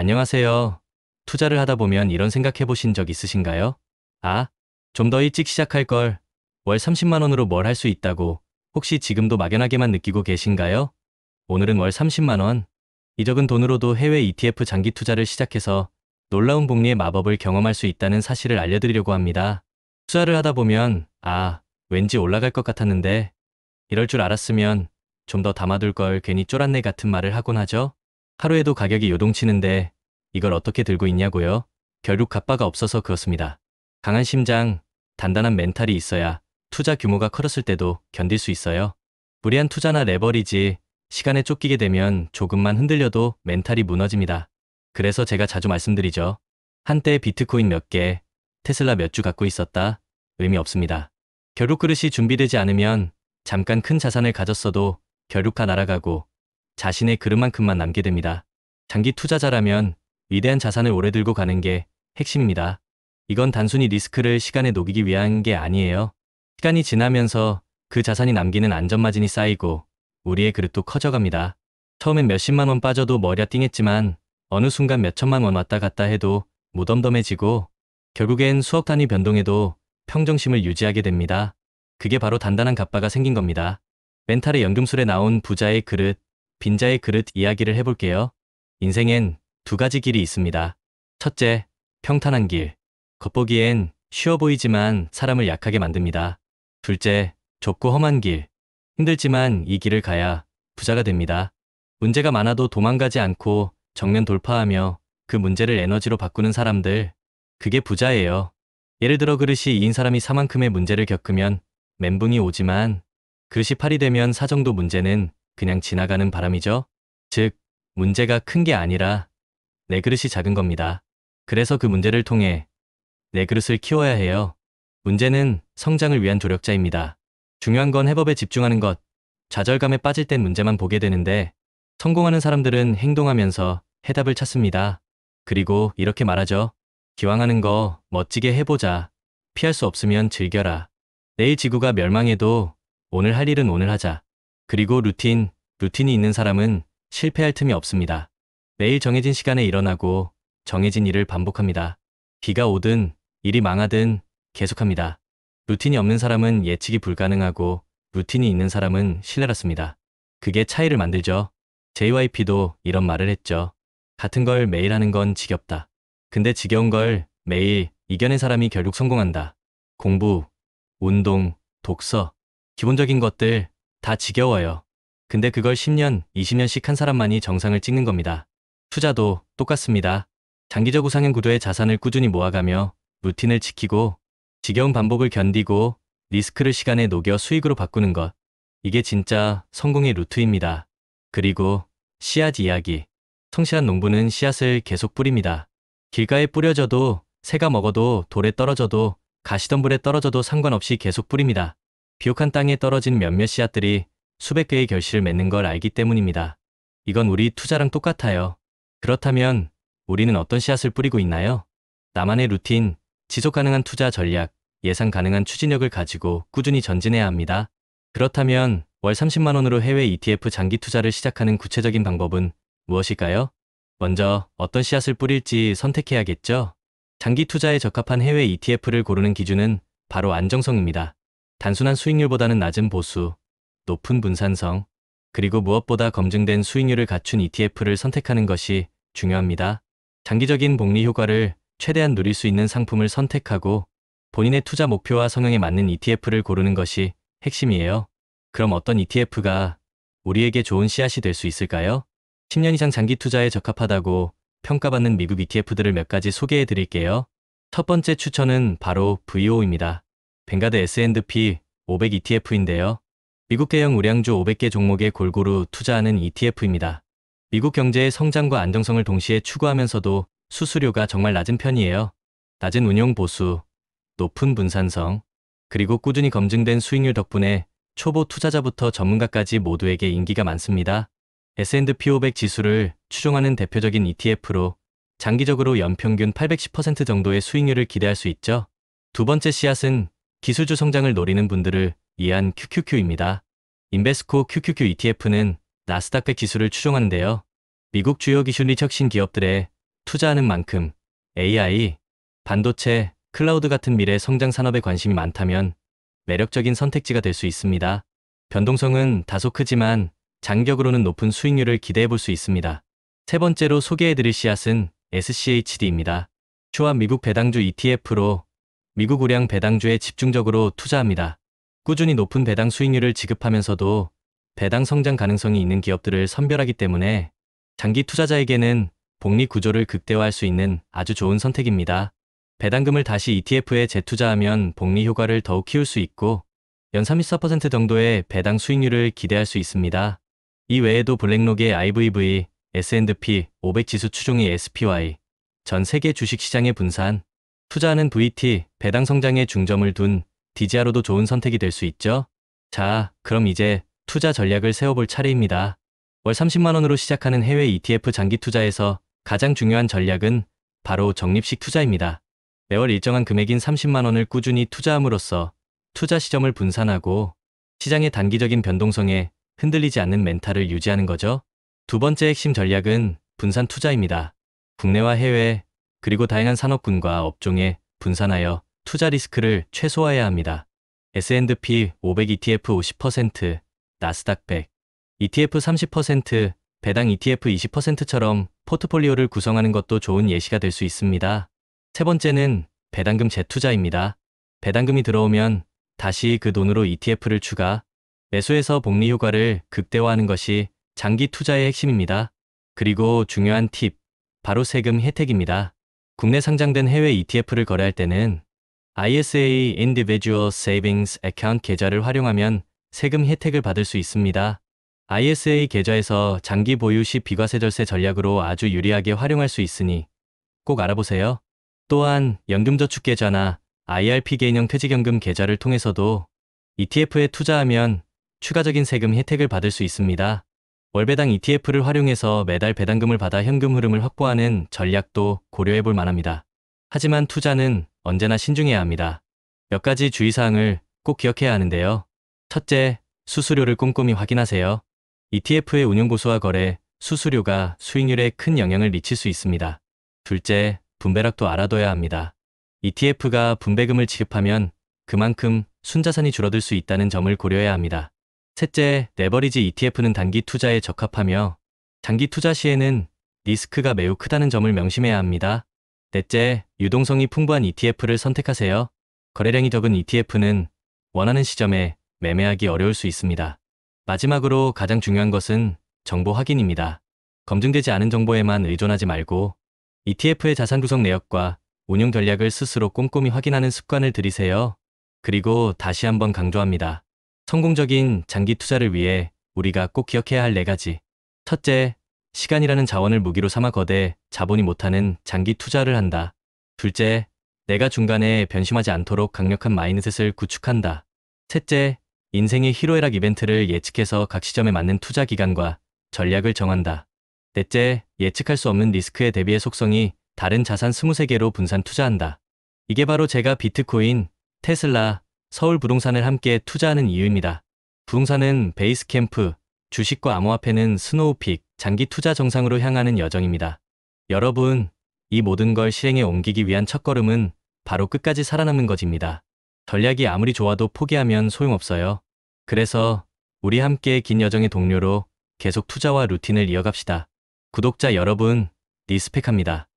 안녕하세요. 투자를 하다 보면 이런 생각해 보신 적 있으신가요? 아, 좀 더 일찍 시작할 걸. 월 30만 원으로 뭘 할 수 있다고 혹시 지금도 막연하게만 느끼고 계신가요? 오늘은 월 30만 원. 이 적은 돈으로도 해외 ETF 장기 투자를 시작해서 놀라운 복리의 마법을 경험할 수 있다는 사실을 알려드리려고 합니다. 투자를 하다 보면, 왠지 올라갈 것 같았는데, 이럴 줄 알았으면 좀 더 담아둘 걸 괜히 쫄았네 같은 말을 하곤 하죠. 하루에도 가격이 요동치는데 이걸 어떻게 들고 있냐고요? 결국 갑바가 없어서 그렇습니다. 강한 심장, 단단한 멘탈이 있어야 투자 규모가 커졌을 때도 견딜 수 있어요. 무리한 투자나 레버리지, 시간에 쫓기게 되면 조금만 흔들려도 멘탈이 무너집니다. 그래서 제가 자주 말씀드리죠. 한때 비트코인 몇 개, 테슬라 몇 주 갖고 있었다. 의미 없습니다. 결국 그릇이 준비되지 않으면 잠깐 큰 자산을 가졌어도 결국 다 날아가고 자신의 그릇만큼만 남게 됩니다. 장기 투자자라면 위대한 자산을 오래 들고 가는 게 핵심입니다. 이건 단순히 리스크를 시간에 녹이기 위한 게 아니에요. 시간이 지나면서 그 자산이 남기는 안전마진이 쌓이고 우리의 그릇도 커져갑니다. 처음엔 몇십만 원 빠져도 머리가 띵했지만 어느 순간 몇천만 원 왔다 갔다 해도 무덤덤해지고 결국엔 수억 단위 변동에도 평정심을 유지하게 됩니다. 그게 바로 단단한 갑바가 생긴 겁니다. 멘탈의 연금술에 나온 부자의 그릇, 빈자의 그릇 이야기를 해볼게요. 인생엔 두 가지 길이 있습니다. 첫째, 평탄한 길. 겉보기엔 쉬워 보이지만 사람을 약하게 만듭니다. 둘째, 좁고 험한 길. 힘들지만 이 길을 가야 부자가 됩니다. 문제가 많아도 도망가지 않고 정면 돌파하며 그 문제를 에너지로 바꾸는 사람들, 그게 부자예요. 예를 들어 그릇이 2인 사람이 4만큼의 문제를 겪으면 멘붕이 오지만 그릇이 8이 되면 사정도 문제는 그냥 지나가는 바람이죠. 즉, 문제가 큰 게 아니라 내 그릇이 작은 겁니다. 그래서 그 문제를 통해 내 그릇을 키워야 해요. 문제는 성장을 위한 조력자입니다. 중요한 건 해법에 집중하는 것. 좌절감에 빠질 땐 문제만 보게 되는데 성공하는 사람들은 행동하면서 해답을 찾습니다. 그리고 이렇게 말하죠. 기왕하는 거 멋지게 해보자. 피할 수 없으면 즐겨라. 내일 지구가 멸망해도 오늘 할 일은 오늘 하자. 그리고 루틴이 있는 사람은 실패할 틈이 없습니다. 매일 정해진 시간에 일어나고 정해진 일을 반복합니다. 비가 오든 일이 망하든 계속합니다. 루틴이 없는 사람은 예측이 불가능하고 루틴이 있는 사람은 신뢰받습니다. 그게 차이를 만들죠. JYP도 이런 말을 했죠. 같은 걸 매일 하는 건 지겹다. 근데 지겨운 걸 매일 이겨낸 사람이 결국 성공한다. 공부, 운동, 독서, 기본적인 것들 다 지겨워요. 근데 그걸 10년, 20년씩 한 사람만이 정상을 찍는 겁니다. 투자도 똑같습니다. 장기적 우상향 구도의 자산을 꾸준히 모아가며 루틴을 지키고 지겨운 반복을 견디고 리스크를 시간에 녹여 수익으로 바꾸는 것. 이게 진짜 성공의 루트입니다. 그리고 씨앗 이야기. 성실한 농부는 씨앗을 계속 뿌립니다. 길가에 뿌려져도 새가 먹어도 돌에 떨어져도 가시덤불에 떨어져도 상관없이 계속 뿌립니다. 비옥한 땅에 떨어진 몇몇 씨앗들이 수백 개의 결실을 맺는 걸 알기 때문입니다. 이건 우리 투자랑 똑같아요. 그렇다면 우리는 어떤 씨앗을 뿌리고 있나요? 나만의 루틴, 지속 가능한 투자 전략, 예상 가능한 추진력을 가지고 꾸준히 전진해야 합니다. 그렇다면 월 30만 원으로 해외 ETF 장기 투자를 시작하는 구체적인 방법은 무엇일까요? 먼저 어떤 씨앗을 뿌릴지 선택해야겠죠? 장기 투자에 적합한 해외 ETF를 고르는 기준은 바로 안정성입니다. 단순한 수익률보다는 낮은 보수, 높은 분산성, 그리고 무엇보다 검증된 수익률을 갖춘 ETF를 선택하는 것이 중요합니다. 장기적인 복리 효과를 최대한 누릴 수 있는 상품을 선택하고 본인의 투자 목표와 성향에 맞는 ETF를 고르는 것이 핵심이에요. 그럼 어떤 ETF가 우리에게 좋은 씨앗이 될 수 있을까요? 10년 이상 장기 투자에 적합하다고 평가받는 미국 ETF들을 몇 가지 소개해 드릴게요. 첫 번째 추천은 바로 VO입니다. 뱅가드 S&P 500 ETF인데요. 미국 대형 우량주 500개 종목에 골고루 투자하는 ETF입니다. 미국 경제의 성장과 안정성을 동시에 추구하면서도 수수료가 정말 낮은 편이에요. 낮은 운용 보수, 높은 분산성, 그리고 꾸준히 검증된 수익률 덕분에 초보 투자자부터 전문가까지 모두에게 인기가 많습니다. S&P 500 지수를 추종하는 대표적인 ETF로 장기적으로 연평균 810% 정도의 수익률을 기대할 수 있죠. 두 번째 씨앗은 기술주 성장을 노리는 분들을 위한 QQQ입니다. 인베스코 QQQ ETF는 나스닥 100 지수를 추종하는데요. 미국 주요 기술 및 혁신 기업들의 투자하는 만큼 AI, 반도체, 클라우드 같은 미래 성장 산업에 관심이 많다면 매력적인 선택지가 될 수 있습니다. 변동성은 다소 크지만 장기적으로는 높은 수익률을 기대해 볼 수 있습니다. 세 번째로 소개해 드릴 씨앗은 SCHD입니다. 추와 미국 배당주 ETF로 미국 우량 배당주에 집중적으로 투자합니다. 꾸준히 높은 배당 수익률을 지급하면서도 배당 성장 가능성이 있는 기업들을 선별하기 때문에 장기 투자자에게는 복리 구조를 극대화할 수 있는 아주 좋은 선택입니다. 배당금을 다시 ETF에 재투자하면 복리 효과를 더욱 키울 수 있고 연 34% 정도의 배당 수익률을 기대할 수 있습니다. 이 외에도 블랙록의 IVV, S&P 500 지수 추종의 SPY, 전 세계 주식시장의 분산, 투자하는 VT, 배당 성장에 중점을 둔 DGR로도 좋은 선택이 될 수 있죠. 자, 그럼 이제 투자 전략을 세워볼 차례입니다. 월 30만 원으로 시작하는 해외 ETF 장기 투자에서 가장 중요한 전략은 바로 적립식 투자입니다. 매월 일정한 금액인 30만 원을 꾸준히 투자함으로써 투자 시점을 분산하고 시장의 단기적인 변동성에 흔들리지 않는 멘탈을 유지하는 거죠. 두 번째 핵심 전략은 분산 투자입니다. 국내와 해외, 그리고 다양한 산업군과 업종에 분산하여 투자 리스크를 최소화해야 합니다. S&P 500 ETF 50%, 나스닥 100, ETF 30%, 배당 ETF 20%처럼 포트폴리오를 구성하는 것도 좋은 예시가 될 수 있습니다. 세 번째는 배당금 재투자입니다. 배당금이 들어오면 다시 그 돈으로 ETF를 추가, 매수해서 복리 효과를 극대화하는 것이 장기 투자의 핵심입니다. 그리고 중요한 팁, 바로 세금 혜택입니다. 국내 상장된 해외 ETF를 거래할 때는 ISA Individual Savings Account 계좌를 활용하면 세금 혜택을 받을 수 있습니다. ISA 계좌에서 장기 보유 시 비과세절세 전략으로 아주 유리하게 활용할 수 있으니 꼭 알아보세요. 또한 연금저축계좌나 IRP 개인형 퇴직연금 계좌를 통해서도 ETF에 투자하면 추가적인 세금 혜택을 받을 수 있습니다. 월배당 ETF를 활용해서 매달 배당금을 받아 현금 흐름을 확보하는 전략도 고려해 볼 만합니다. 하지만 투자는 언제나 신중해야 합니다. 몇 가지 주의사항을 꼭 기억해야 하는데요. 첫째, 수수료를 꼼꼼히 확인하세요. ETF의 운용보수와 거래, 수수료가 수익률에 큰 영향을 미칠 수 있습니다. 둘째, 분배락도 알아둬야 합니다. ETF가 분배금을 지급하면 그만큼 순자산이 줄어들 수 있다는 점을 고려해야 합니다. 셋째, 레버리지 ETF는 단기 투자에 적합하며 장기 투자 시에는 리스크가 매우 크다는 점을 명심해야 합니다. 넷째, 유동성이 풍부한 ETF를 선택하세요. 거래량이 적은 ETF는 원하는 시점에 매매하기 어려울 수 있습니다. 마지막으로 가장 중요한 것은 정보 확인입니다. 검증되지 않은 정보에만 의존하지 말고 ETF의 자산 구성 내역과 운용 전략을 스스로 꼼꼼히 확인하는 습관을 들이세요. 그리고 다시 한번 강조합니다. 성공적인 장기 투자를 위해 우리가 꼭 기억해야 할 4가지. 첫째, 시간이라는 자원을 무기로 삼아 거대 자본이 못하는 장기 투자를 한다. 둘째, 내가 중간에 변심하지 않도록 강력한 마인드셋을 구축한다. 셋째, 인생의 희로애락 이벤트를 예측해서 각 시점에 맞는 투자 기간과 전략을 정한다. 넷째, 예측할 수 없는 리스크에 대비해 속성이 다른 자산 23개로 분산 투자한다. 이게 바로 제가 비트코인, 테슬라, 서울 부동산을 함께 투자하는 이유입니다. 부동산은 베이스캠프, 주식과 암호화폐는 스노우픽, 장기 투자 정상으로 향하는 여정입니다. 여러분, 이 모든 걸 실행에 옮기기 위한 첫걸음은 바로 끝까지 살아남는 것입니다. 전략이 아무리 좋아도 포기하면 소용없어요. 그래서 우리 함께 긴 여정의 동료로 계속 투자와 루틴을 이어갑시다. 구독자 여러분, 리스펙합니다.